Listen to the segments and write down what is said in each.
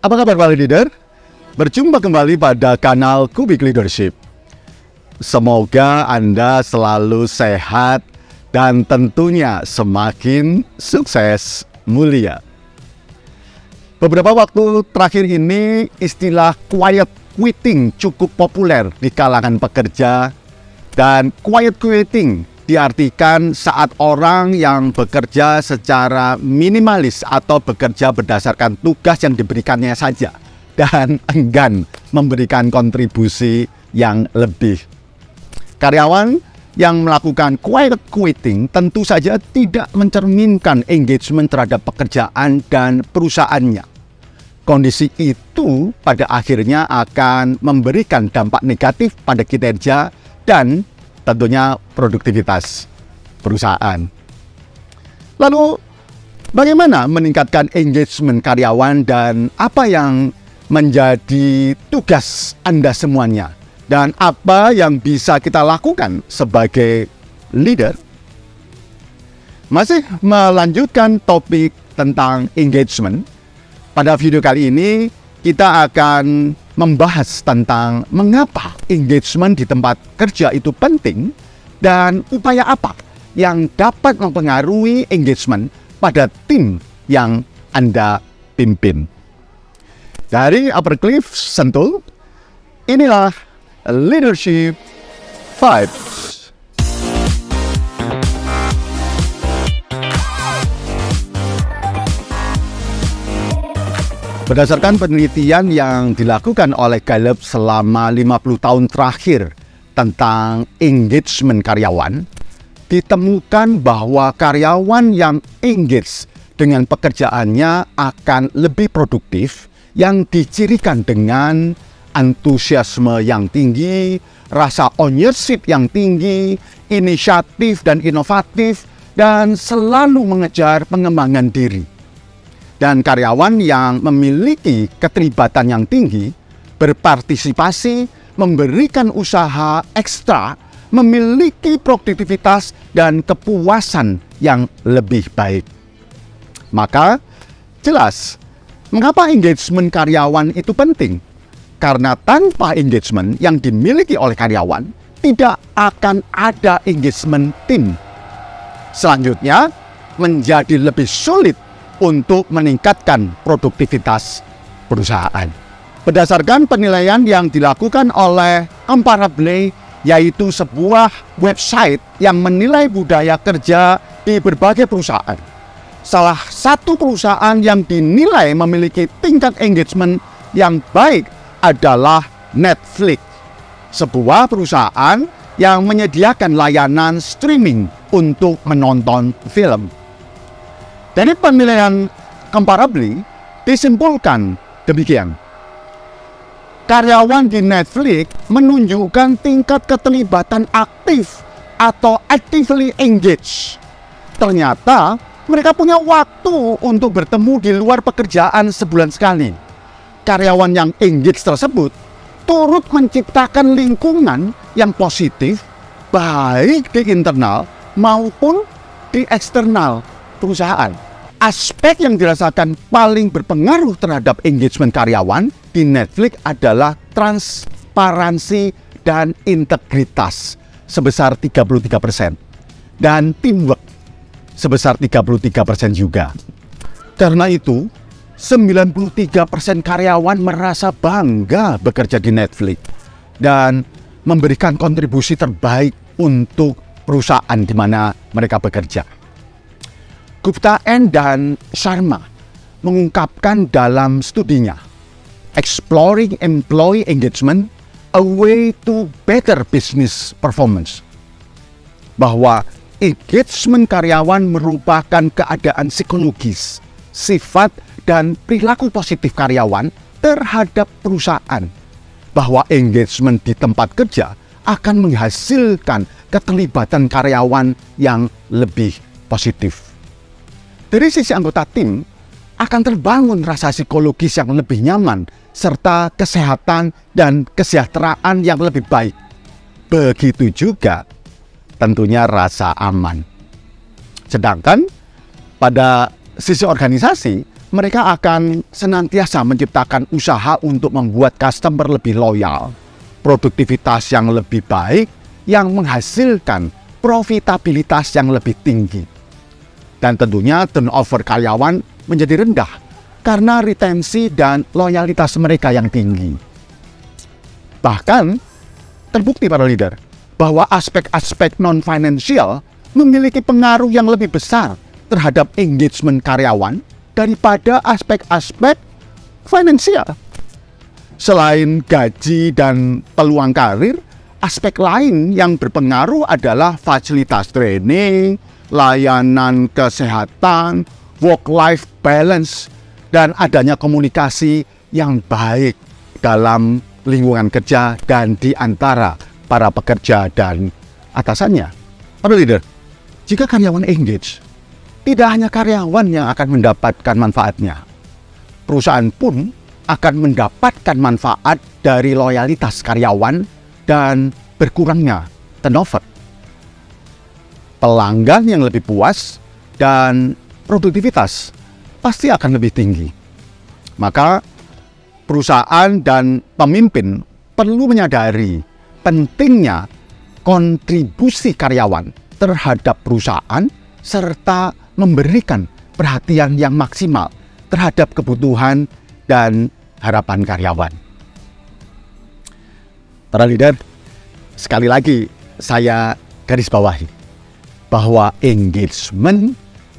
Apa kabar para leader? Berjumpa kembali pada kanal Kubik Leadership. Semoga Anda selalu sehat dan tentunya semakin sukses mulia. Beberapa waktu terakhir ini istilah quiet quitting cukup populer di kalangan pekerja, dan quiet quitting diartikan saat orang yang bekerja secara minimalis atau bekerja berdasarkan tugas yang diberikannya saja dan enggan memberikan kontribusi yang lebih. Karyawan yang melakukan quiet quitting tentu saja tidak mencerminkan engagement terhadap pekerjaan dan perusahaannya. Kondisi itu pada akhirnya akan memberikan dampak negatif pada kinerja dan tentunya produktivitas perusahaan. Lalu, bagaimana meningkatkan engagement karyawan dan apa yang menjadi tugas Anda semuanya? Dan apa yang bisa kita lakukan sebagai leader? Masih melanjutkan topik tentang engagement. Pada video kali ini, kita akan membahas tentang mengapa engagement di tempat kerja itu penting dan upaya apa yang dapat mempengaruhi engagement pada tim yang Anda pimpin. Dari Upper Cliff Sentul, inilah Leadership Vibes. Berdasarkan penelitian yang dilakukan oleh Gallup selama 50 tahun terakhir tentang engagement karyawan, ditemukan bahwa karyawan yang engage dengan pekerjaannya akan lebih produktif, yang dicirikan dengan antusiasme yang tinggi, rasa ownership yang tinggi, inisiatif dan inovatif, dan selalu mengejar pengembangan diri. Dan karyawan yang memiliki keterlibatan yang tinggi, berpartisipasi, memberikan usaha ekstra, memiliki produktivitas dan kepuasan yang lebih baik. Maka, jelas, mengapa engagement karyawan itu penting? Karena tanpa engagement yang dimiliki oleh karyawan, tidak akan ada engagement tim. Selanjutnya, menjadi lebih sulit untuk meningkatkan produktivitas perusahaan. Berdasarkan penilaian yang dilakukan oleh Comparably, yaitu sebuah website yang menilai budaya kerja di berbagai perusahaan. Salah satu perusahaan yang dinilai memiliki tingkat engagement yang baik adalah Netflix, sebuah perusahaan yang menyediakan layanan streaming untuk menonton film. Dari penilaian Comparably disimpulkan demikian. Karyawan di Netflix menunjukkan tingkat keterlibatan aktif atau actively engaged. Ternyata mereka punya waktu untuk bertemu di luar pekerjaan sebulan sekali. Karyawan yang engaged tersebut turut menciptakan lingkungan yang positif baik di internal maupun di eksternal perusahaan. Aspek yang dirasakan paling berpengaruh terhadap engagement karyawan di Netflix adalah transparansi dan integritas sebesar 33% dan teamwork sebesar 33% juga. Karena itu, 93% karyawan merasa bangga bekerja di Netflix dan memberikan kontribusi terbaik untuk perusahaan di mana mereka bekerja. Gupta N. dan Sharma mengungkapkan dalam studinya Exploring Employee Engagement, A Way to Better Business Performance, bahwa engagement karyawan merupakan keadaan psikologis, sifat dan perilaku positif karyawan terhadap perusahaan, bahwa engagement di tempat kerja akan menghasilkan keterlibatan karyawan yang lebih positif. Dari sisi anggota tim, akan terbangun rasa psikologis yang lebih nyaman, serta kesehatan dan kesejahteraan yang lebih baik. Begitu juga tentunya rasa aman. Sedangkan pada sisi organisasi, mereka akan senantiasa menciptakan usaha untuk membuat customer lebih loyal, produktivitas yang lebih baik, yang menghasilkan profitabilitas yang lebih tinggi. Dan tentunya turnover karyawan menjadi rendah karena retensi dan loyalitas mereka yang tinggi. Bahkan, terbukti para leader bahwa aspek-aspek non-financial memiliki pengaruh yang lebih besar terhadap engagement karyawan daripada aspek-aspek finansial. Selain gaji dan peluang karir, aspek lain yang berpengaruh adalah fasilitas training, layanan kesehatan, work-life balance, dan adanya komunikasi yang baik dalam lingkungan kerja dan di antara para pekerja dan atasannya. Para leader, jika karyawan engage, tidak hanya karyawan yang akan mendapatkan manfaatnya, perusahaan pun akan mendapatkan manfaat dari loyalitas karyawan dan berkurangnya turnover. Pelanggan yang lebih puas dan produktivitas pasti akan lebih tinggi. Maka perusahaan dan pemimpin perlu menyadari pentingnya kontribusi karyawan terhadap perusahaan serta memberikan perhatian yang maksimal terhadap kebutuhan dan harapan karyawan. Para leader, sekali lagi saya garis bawahi bahwa engagement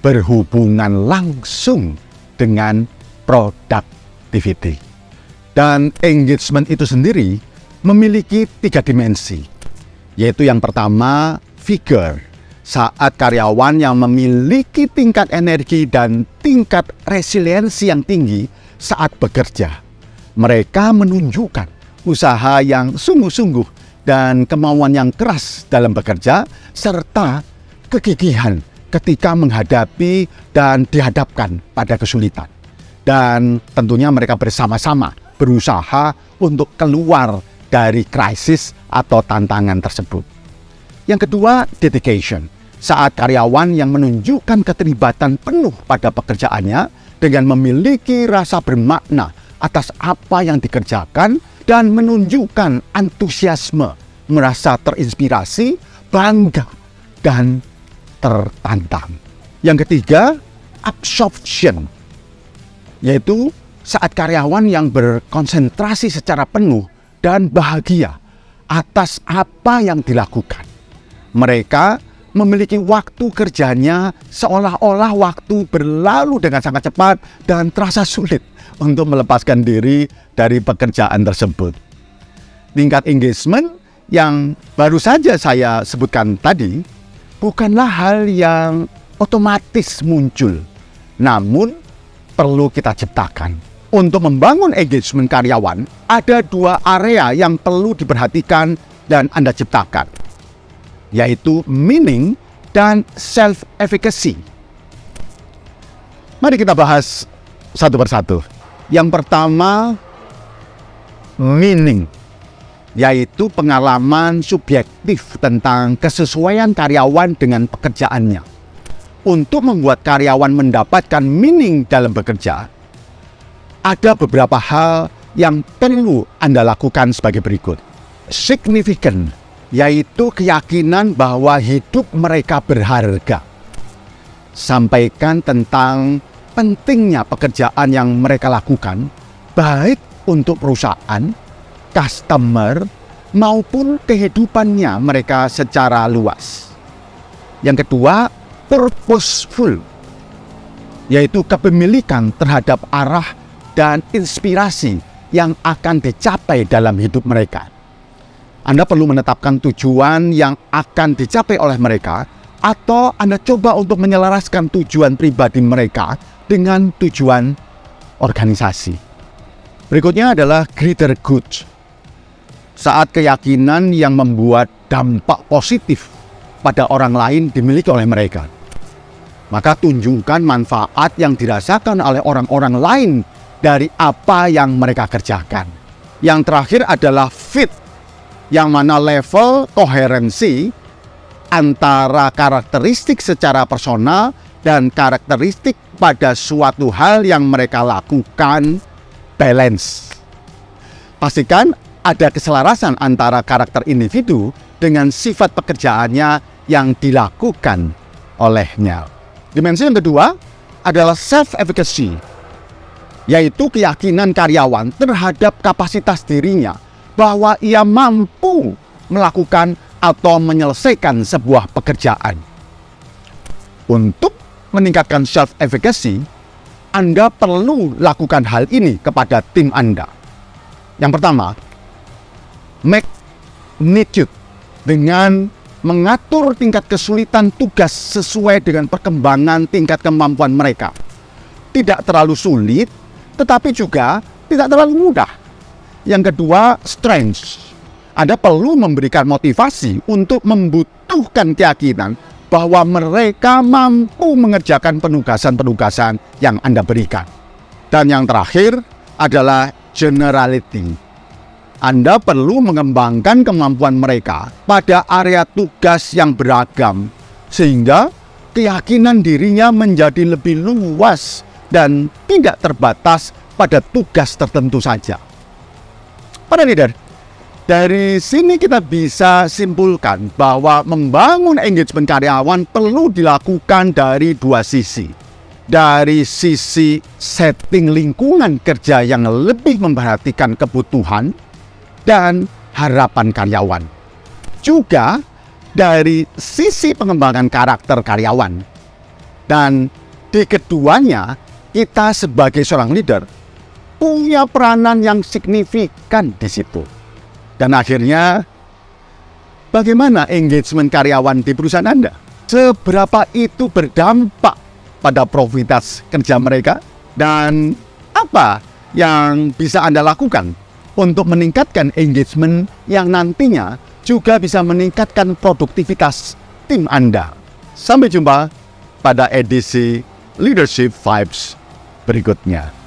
berhubungan langsung dengan productivity. Dan engagement itu sendiri memiliki 3 dimensi, yaitu yang pertama, vigor. Saat karyawan yang memiliki tingkat energi dan tingkat resiliensi yang tinggi saat bekerja, mereka menunjukkan usaha yang sungguh-sungguh dan kemauan yang keras dalam bekerja, serta kegigihan ketika menghadapi dan dihadapkan pada kesulitan. Dan tentunya mereka bersama-sama berusaha untuk keluar dari krisis atau tantangan tersebut. Yang kedua, dedication. Saat karyawan yang menunjukkan keterlibatan penuh pada pekerjaannya dengan memiliki rasa bermakna atas apa yang dikerjakan dan menunjukkan antusiasme, merasa terinspirasi, bangga, dan tertantang. Yang ketiga, absorption, yaitu saat karyawan yang berkonsentrasi secara penuh dan bahagia atas apa yang dilakukan. Mereka memiliki waktu kerjanya seolah-olah waktu berlalu dengan sangat cepat dan terasa sulit untuk melepaskan diri dari pekerjaan tersebut. Tingkat engagement yang baru saja saya sebutkan tadi bukanlah hal yang otomatis muncul, namun perlu kita ciptakan. Untuk membangun engagement karyawan, ada 2 area yang perlu diperhatikan dan Anda ciptakan, yaitu meaning dan self-efficacy. Mari kita bahas satu persatu. Yang pertama, meaning, yaitu pengalaman subjektif tentang kesesuaian karyawan dengan pekerjaannya. Untuk membuat karyawan mendapatkan meaning dalam bekerja, ada beberapa hal yang perlu Anda lakukan sebagai berikut. Significant, yaitu keyakinan bahwa hidup mereka berharga. Sampaikan tentang pentingnya pekerjaan yang mereka lakukan, baik untuk perusahaan, customer, maupun kehidupannya mereka secara luas. Yang kedua, purposeful, yaitu kepemilikan terhadap arah dan inspirasi yang akan dicapai dalam hidup mereka. Anda perlu menetapkan tujuan yang akan dicapai oleh mereka, atau Anda coba untuk menyelaraskan tujuan pribadi mereka dengan tujuan organisasi. Berikutnya adalah greater good. Saat keyakinan yang membuat dampak positif pada orang lain dimiliki oleh mereka, maka tunjukkan manfaat yang dirasakan oleh orang-orang lain dari apa yang mereka kerjakan. Yang terakhir adalah fit, yang mana level koherensi antara karakteristik secara personal dan karakteristik pada suatu hal yang mereka lakukan balance. Pastikan ada keselarasan antara karakter individu dengan sifat pekerjaannya yang dilakukan olehnya. Dimensi yang kedua adalah self-efficacy, yaitu keyakinan karyawan terhadap kapasitas dirinya bahwa ia mampu melakukan atau menyelesaikan sebuah pekerjaan. Untuk meningkatkan self-efficacy, Anda perlu lakukan hal ini kepada tim Anda. Yang pertama, magnitude, dengan mengatur tingkat kesulitan tugas sesuai dengan perkembangan tingkat kemampuan mereka. Tidak terlalu sulit, tetapi juga tidak terlalu mudah. Yang kedua, strength. Anda perlu memberikan motivasi untuk membutuhkan keyakinan bahwa mereka mampu mengerjakan penugasan-penugasan yang Anda berikan. Dan yang terakhir adalah generality. Anda perlu mengembangkan kemampuan mereka pada area tugas yang beragam, sehingga keyakinan dirinya menjadi lebih luas dan tidak terbatas pada tugas tertentu saja. Para leader, dari sini kita bisa simpulkan bahwa membangun engagement karyawan perlu dilakukan dari dua sisi. Dari sisi setting lingkungan kerja yang lebih memperhatikan kebutuhan dan harapan karyawan. Juga dari sisi pengembangan karakter karyawan. Dan di keduanya, kita sebagai seorang leader punya peranan yang signifikan di situ. Dan akhirnya, bagaimana engagement karyawan di perusahaan Anda? Seberapa itu berdampak pada profitabilitas kerja mereka? Dan apa yang bisa Anda lakukan untuk meningkatkan engagement yang nantinya juga bisa meningkatkan produktivitas tim Anda? Sampai jumpa pada edisi Leadership Vibes berikutnya.